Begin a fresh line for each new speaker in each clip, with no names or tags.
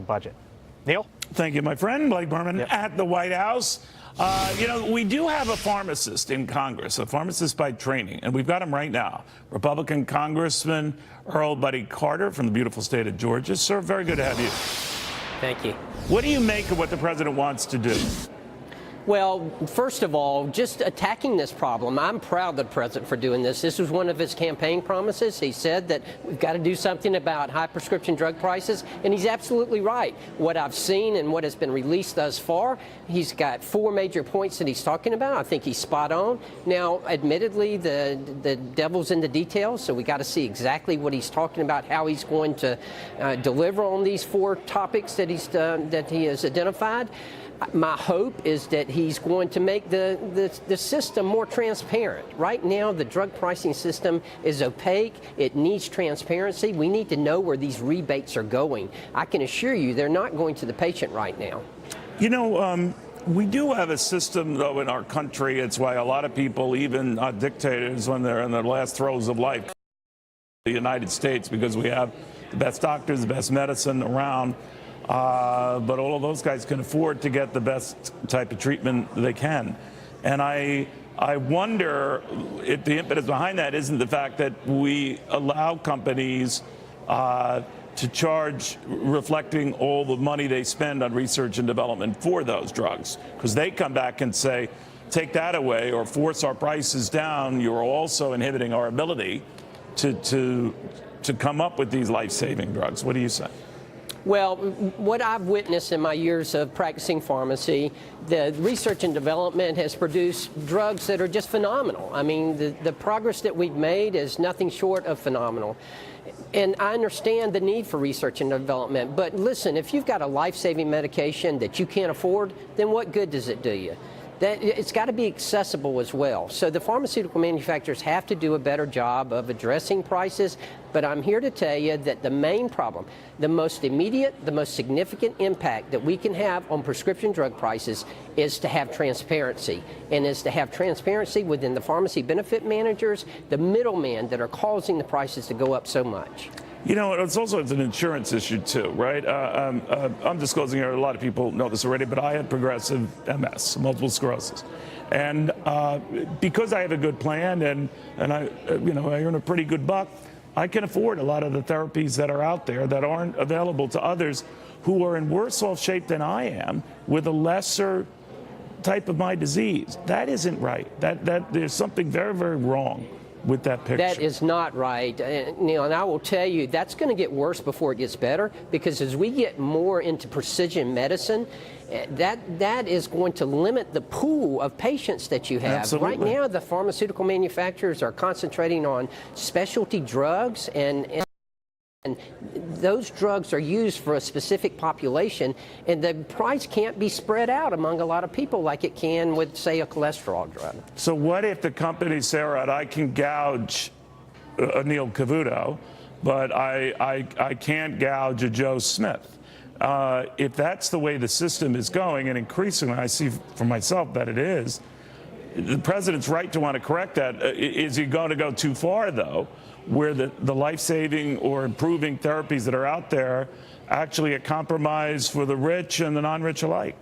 budget. Neil?
Thank you, my friend. Blake Berman at the White House. We do have a pharmacist in Congress, a pharmacist by training, and we've got him right now. Republican Congressman Earl Buddy Carter from the beautiful state of Georgia. Sir, very good to have you.
Thank you.
What do you make of what the president wants to do?
Well, first of all, just attacking this problem. I'm proud of the president for doing this. This was one of his campaign promises. He said that we've got to do something about high prescription drug prices, and he's absolutely right. What I've seen and what has been released thus far, he's got 4 major points that he's talking about. I think he's spot on. Now, admittedly, the devil's in the details, so we got to see exactly what he's talking about, how he's going to deliver on these 4 topics that he has identified. My hope is that he's going to make the system more transparent. Right now, the drug pricing system is opaque. It needs transparency. We need to know where these rebates are going. I can assure you they're not going to the patient right now.
You know, we do have a system, though, in our country. It's why a lot of people, even dictators, when they're in their last throes of life, the United States, because we have the best doctors, the best medicine around. But all of those guys can afford to get the best type of treatment they can. And I wonder if the impetus behind that isn't the fact that we allow companies to charge reflecting all the money they spend on research and development for those drugs. Because they come back and say, take that away or force our prices down, you're also inhibiting our ability to come up with these life-saving drugs. What do you say?
Well, what I've witnessed in my years of practicing pharmacy, the research and development has produced drugs that are just phenomenal. I mean, the progress that we've made is nothing short of phenomenal. And I understand the need for research and development. But listen, if you've got a life-saving medication that you can't afford, then what good does it do you? It's got to be accessible as well. So the pharmaceutical manufacturers have to do a better job of addressing prices. But I'm here to tell you that the main problem, the most immediate, the most significant impact that we can have on prescription drug prices is to have transparency, and is to have transparency within the pharmacy benefit managers, the middlemen that are causing the prices to go up so much.
You know, it's an insurance issue, too, right? I'm disclosing here, a lot of people know this already, but I had progressive MS, multiple sclerosis. And because I have a good plan and I earn a pretty good buck, I can afford a lot of the therapies that are out there that aren't available to others who are in worse off shape than I am with a lesser type of my disease. That isn't right. That there's something very, very wrong with that picture.
That is not right, Neil, and I will tell you that's going to get worse before it gets better, because as we get more into precision medicine, that is going to limit the pool of patients that you have.
Absolutely.
Right now, the pharmaceutical manufacturers are concentrating on specialty drugs, and those drugs are used for a specific population, and the price can't be spread out among a lot of people like it can with, say, a cholesterol drug.
So what if the companies say, all right, I can gouge Neil Cavuto, but I can't gouge a Joe Smith? If that's the way the system is going, and increasingly I see for myself that it is, the president's right to want to correct that. Is he going to go too far, though, where the life-saving or improving therapies that are out there actually a compromise for the rich and the non-rich alike?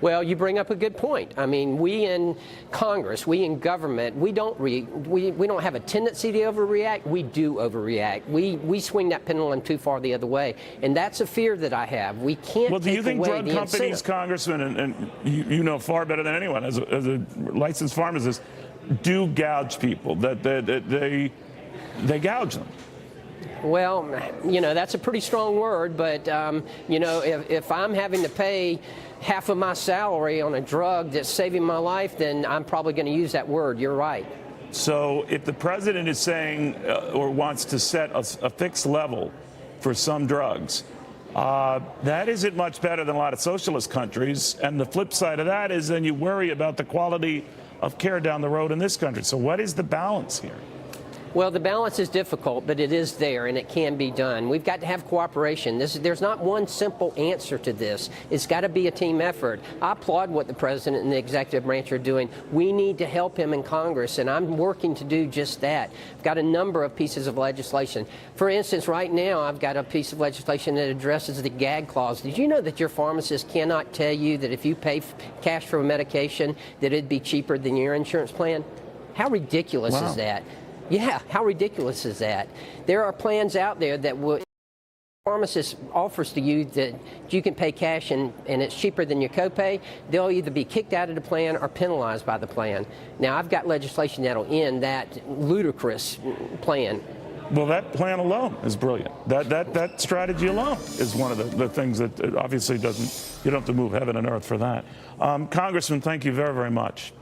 Well, you bring up a good point. I mean, we in Congress, we in government, we don't have a tendency to overreact. We do overreact. We swing that pendulum too far the other way, and that's a fear that I have. We can't.
Well, do you think drug companies,
incentive.
Congressman, and you know far better than anyone as a licensed pharmacist, do gouge people? That they gouge them?
Well, you know, that's a pretty strong word, but, you know, if I'm having to pay half of my salary on a drug that's saving my life, then I'm probably going to use that word. You're right.
So if the president is saying or wants to set a fixed level for some drugs, that isn't much better than a lot of socialist countries. And the flip side of that is then you worry about the quality of care down the road in this country. So what is the balance here?
Well, the balance is difficult, but it is there and it can be done. We've got to have cooperation. There's not one simple answer to this. It's got to be a team effort. I applaud what the president and the executive branch are doing. We need to help him in Congress, and I'm working to do just that. I've got a number of pieces of legislation. For instance, right now, I've got a piece of legislation that addresses the gag clause. Did you know that your pharmacist cannot tell you that if you pay cash for a medication, that it'd be cheaper than your insurance plan? How ridiculous is that? Yeah, how ridiculous is that? There are plans out there that will pharmacist offers to you that you can pay cash and it's cheaper than your copay. They'll either be kicked out of the plan or penalized by the plan. Now, I've got legislation that'll end that ludicrous plan.
Well, that plan alone is brilliant. That strategy alone is one of the things that obviously you don't have to move heaven and earth for that. Congressman, thank you very, very much.